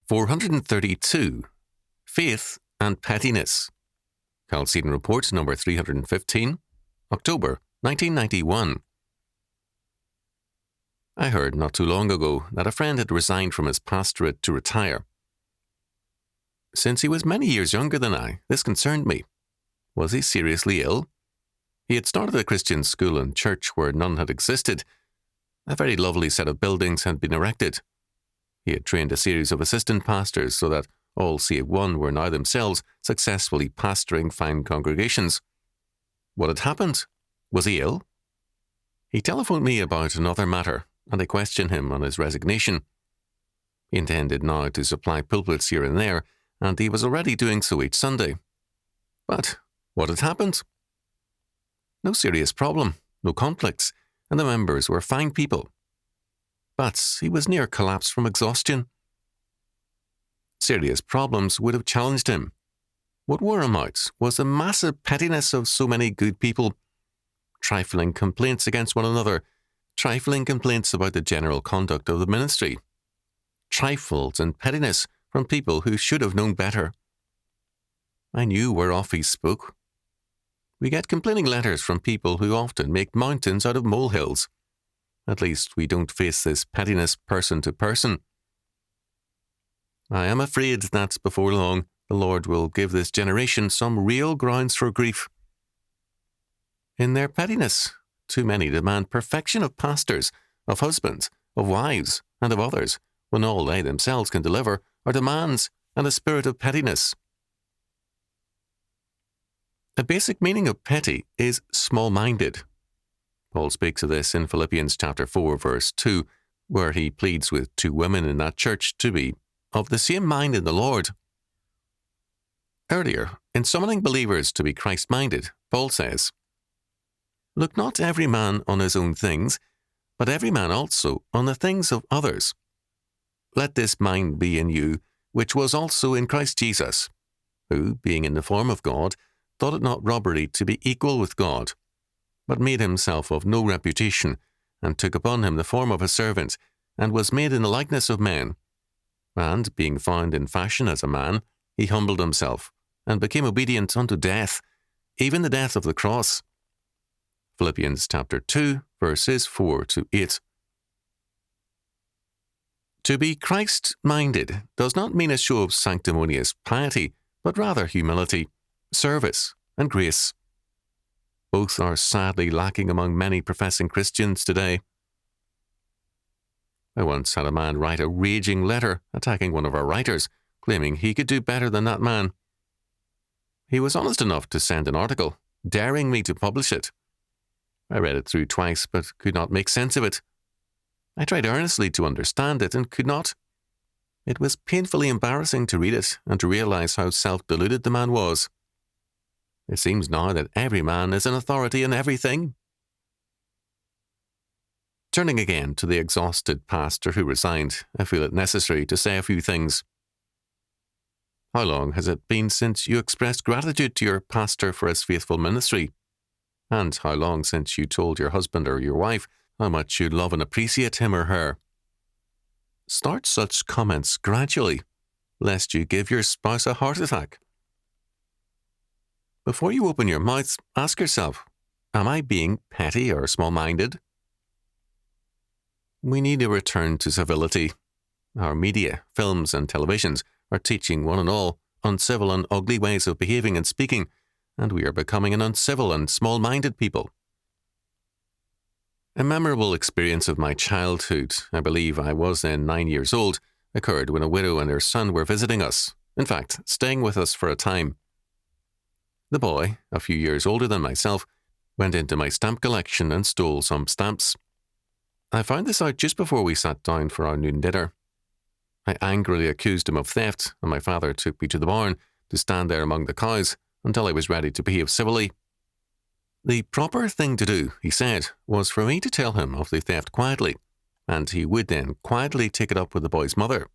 432. Faith and Pettiness. Chalcedon Report number 315, October 1991. I heard not too long ago that a friend had resigned from his pastorate to retire. Since he was many years younger than I, this concerned me. Was he seriously ill? He had started a Christian school and church where none had existed. A very lovely set of buildings had been erected. He had trained a series of assistant pastors so that all save one were now themselves successfully pastoring fine congregations. What had happened? Was he ill? He telephoned me about another matter, and I questioned him on his resignation. He intended now to supply pulpits here and there, and he was already doing so each Sunday. But what had happened? No serious problem, no conflicts, and the members were fine people. But he was near collapse from exhaustion. Serious problems would have challenged him. What wore him out was the massive pettiness of so many good people. Trifling complaints against one another, trifling complaints about the general conduct of the ministry. Trifles and pettiness from people who should have known better. I knew whereof he spoke. We get complaining letters from people who often make mountains out of molehills. At least we don't face this pettiness person to person. I am afraid that before long the Lord will give this generation some real grounds for grief. In their pettiness, too many demand perfection of pastors, of husbands, of wives, and of others, when all they themselves can deliver are demands and a spirit of pettiness. A basic meaning of petty is small-minded. Paul speaks of this in Philippians chapter 4, verse 2, where he pleads with two women in that church to be of the same mind in the Lord. Earlier, in summoning believers to be Christ-minded, Paul says, "Look not every man on his own things, but every man also on the things of others. Let this mind be in you, which was also in Christ Jesus, who, being in the form of God, thought it not robbery to be equal with God, but made himself of no reputation, and took upon him the form of a servant, and was made in the likeness of men. And, being found in fashion as a man, he humbled himself, and became obedient unto death, even the death of the cross." Philippians chapter 2, verses 4 to 8. To be Christ-minded does not mean a show of sanctimonious piety, but rather humility, service, and grace. Both are sadly lacking among many professing Christians today. I once had a man write a raging letter attacking one of our writers, claiming he could do better than that man. He was honest enough to send an article, daring me to publish it. I read it through twice, but could not make sense of it. I tried earnestly to understand it and could not. It was painfully embarrassing to read it and to realize how self-deluded the man was. It seems now that every man is an authority in everything. Turning again to the exhausted pastor who resigned, I feel it necessary to say a few things. How long has it been since you expressed gratitude to your pastor for his faithful ministry? And how long since you told your husband or your wife how much you love and appreciate him or her? Start such comments gradually, lest you give your spouse a heart attack. Before you open your mouth, ask yourself, am I being petty or small-minded? We need a return to civility. Our media, films and televisions are teaching one and all uncivil and ugly ways of behaving and speaking, and we are becoming an uncivil and small-minded people. A memorable experience of my childhood, I believe I was then 9 years old, occurred when a widow and her son were visiting us, in fact, staying with us for a time. The boy, a few years older than myself, went into my stamp collection and stole some stamps. I found this out just before we sat down for our noon dinner. I angrily accused him of theft, and my father took me to the barn to stand there among the cows until I was ready to behave civilly. The proper thing to do, he said, was for me to tell him of the theft quietly, and he would then quietly take it up with the boy's mother.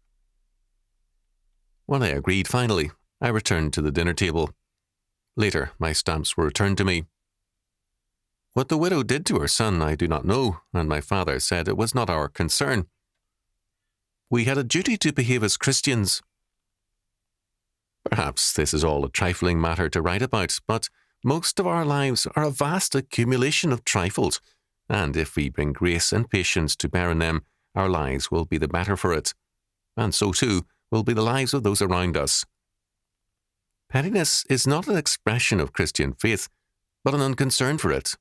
When I agreed finally, I returned to the dinner table. Later, my stamps were returned to me. What the widow did to her son I do not know, and my father said it was not our concern. We had a duty to behave as Christians. Perhaps this is all a trifling matter to write about, but most of our lives are a vast accumulation of trifles, and if we bring grace and patience to bear in them, our lives will be the better for it, and so too will be the lives of those around us. Pettiness is not an expression of Christian faith, but an unconcern for it.